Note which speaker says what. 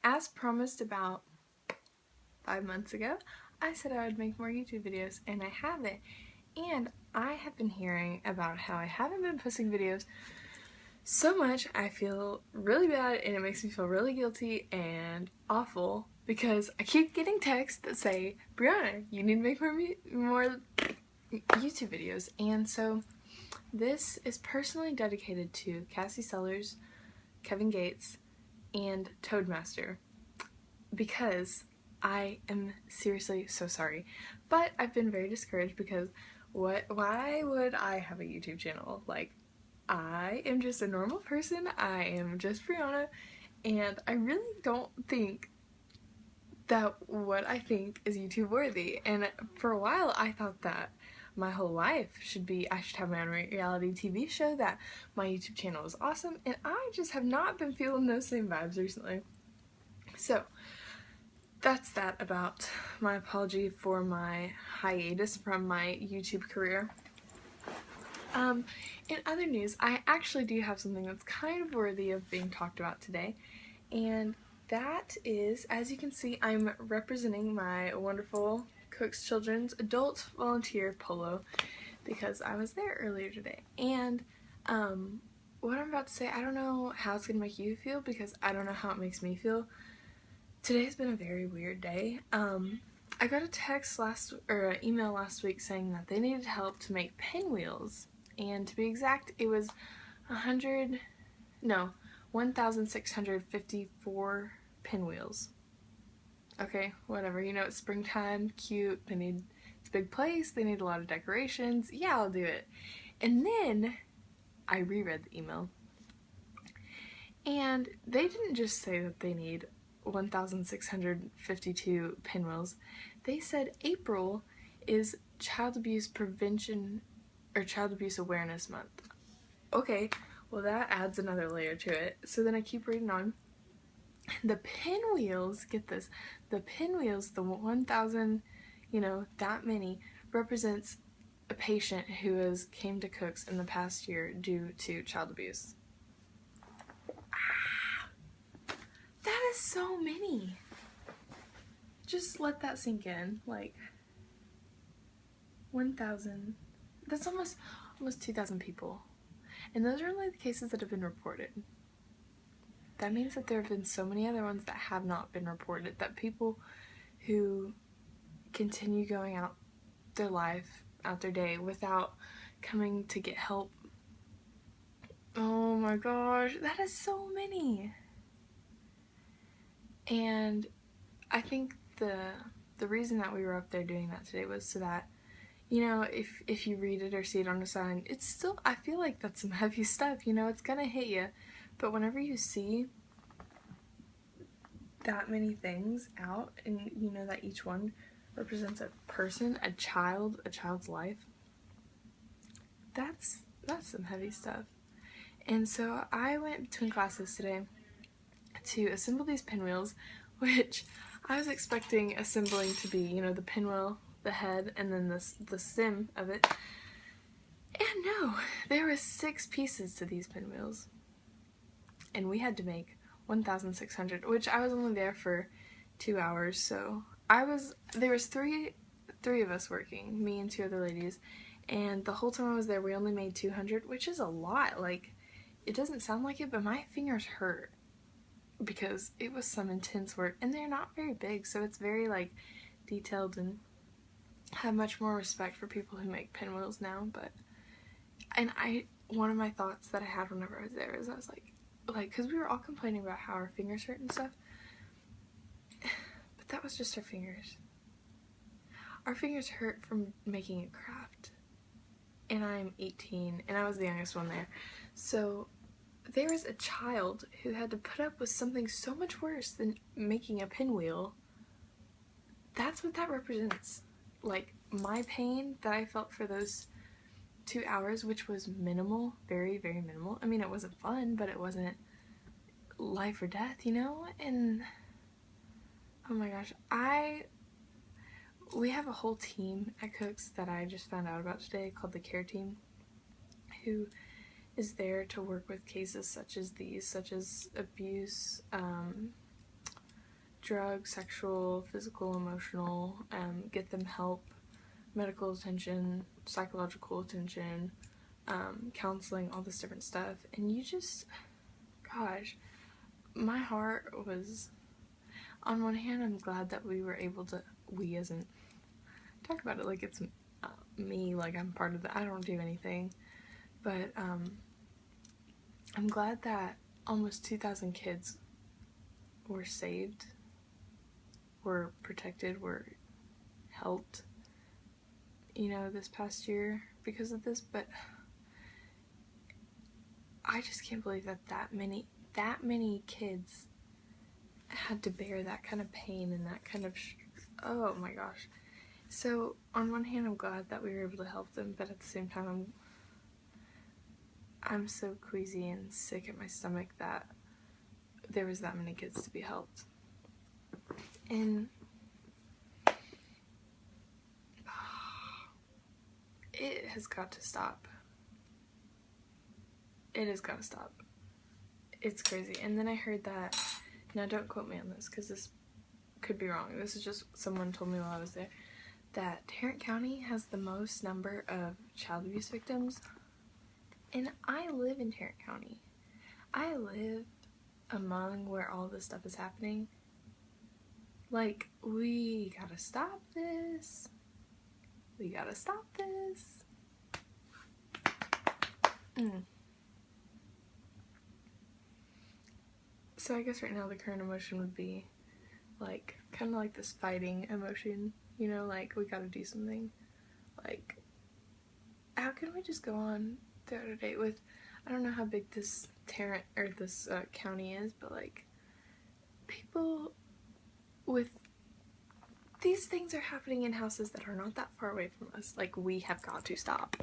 Speaker 1: As promised about 5 months ago, I said I would make more YouTube videos, and I haven't. And I have been hearing about how I haven't been posting videos so much. I feel really bad, and it makes me feel really guilty and awful because I keep getting texts that say, Brianna, you need to make more YouTube videos. And so this is personally dedicated to Cassie Sellers, Kevin Gates, and Toadmaster, because I am seriously so sorry. But I've been very discouraged because why would I have a YouTube channel? Like, I am just a normal person. I am just Brianna, and I really don't think that what I think is YouTube worthy. And for a while I thought that my whole life I should have my own reality TV show, that my YouTube channel is awesome, and I just have not been feeling those same vibes recently. So that's that about my apology for my hiatus from my YouTube career. In other news, I actually do have something that's kind of worthy of being talked about today, and that is, as you can see, I'm representing my wonderful Cook's Children's Adult Volunteer Polo because I was there earlier today. And what I'm about to say, I don't know how it's going to make you feel because I don't know how it makes me feel. Today's been a very weird day. I got an email last week saying that they needed help to make pinwheels, and to be exact, it was 1,654 pinwheels. Okay, whatever, you know, it's springtime, cute, it's a big place, they need a lot of decorations, yeah, I'll do it. And then I reread the email, and they didn't just say that they need 1,652 pinwheels. They said April is Child Abuse Prevention or Child Abuse Awareness Month. Okay, well that adds another layer to it. So then I keep reading on. The pinwheels, get this, the pinwheels, the 1,000, that many, represents a patient who came to Cook's in the past year due to child abuse. That is so many. Just let that sink in. Like, 1,000. That's almost 2,000 people. And those are only the cases that have been reported. That means that there have been so many other ones that have not been reported, that people who continue going out their life, out their day, without coming to get help. Oh my gosh, that is so many. And I think the reason that we were up there doing that today was so that, if you read it or see it on a sign, it's still, I feel like that's some heavy stuff, it's gonna hit you. But whenever you see that many things out, and you know that each one represents a person, a child's life, that's some heavy stuff. And so I went between classes today to assemble these pinwheels, which I was expecting assembling to be, the pinwheel, the head, and then the stem of it. And no, there were 6 pieces to these pinwheels. And we had to make 1,600, which I was only there for 2 hours, so there was three of us working, me and 2 other ladies, and the whole time I was there we only made 200, which is a lot. Like, it doesn't sound like it, but my fingers hurt because it was some intense work, and they're not very big, so it's very like detailed, and I have much more respect for people who make pinwheels now. One of my thoughts that I had whenever I was there is I was like, because we were all complaining about how our fingers hurt and stuff, but that was just our fingers. Our fingers hurt from making a craft, and I'm 18, and I was the youngest one there, so there was a child who had to put up with something so much worse than making a pinwheel. That's what that represents. Like, my pain that I felt for those 2 hours, which was minimal, very, very minimal. I mean, it wasn't fun, but it wasn't life or death, and oh my gosh, we have a whole team at Cook's that I just found out about today called the care team, who is there to work with cases such as these, such as abuse, drug, sexual, physical, emotional, get them help, medical attention, psychological attention, counseling, all this different stuff. And you just, gosh, my heart was, on one hand, I'm glad that we were able to, we as in, talk about it like it's me, like I'm part of the, I don't do anything, but I'm glad that almost 2,000 kids were saved, were protected, were helped, you know, this past year because of this. But I just can't believe that that many kids had to bear that kind of pain and that kind of oh my gosh. So on one hand, I'm glad that we were able to help them, but at the same time, I'm so queasy and sick at my stomach that there was that many kids to be helped. And it has got to stop. It has got to stop. It's crazy. And then I heard that, now don't quote me on this because this could be wrong, this is just someone told me while I was there, that Tarrant County has the most number of child abuse victims. And I live in Tarrant County. I live among where all this stuff is happening. Like, we gotta stop this. We gotta stop this. So I guess right now the current emotion would be like, kind of like this fighting emotion, you know, like we gotta do something. Like, how can we just go on throughout our day with, I don't know how big this Tarrant, or this county is, but like, people with, these things are happening in houses that are not that far away from us. Like, we have got to stop.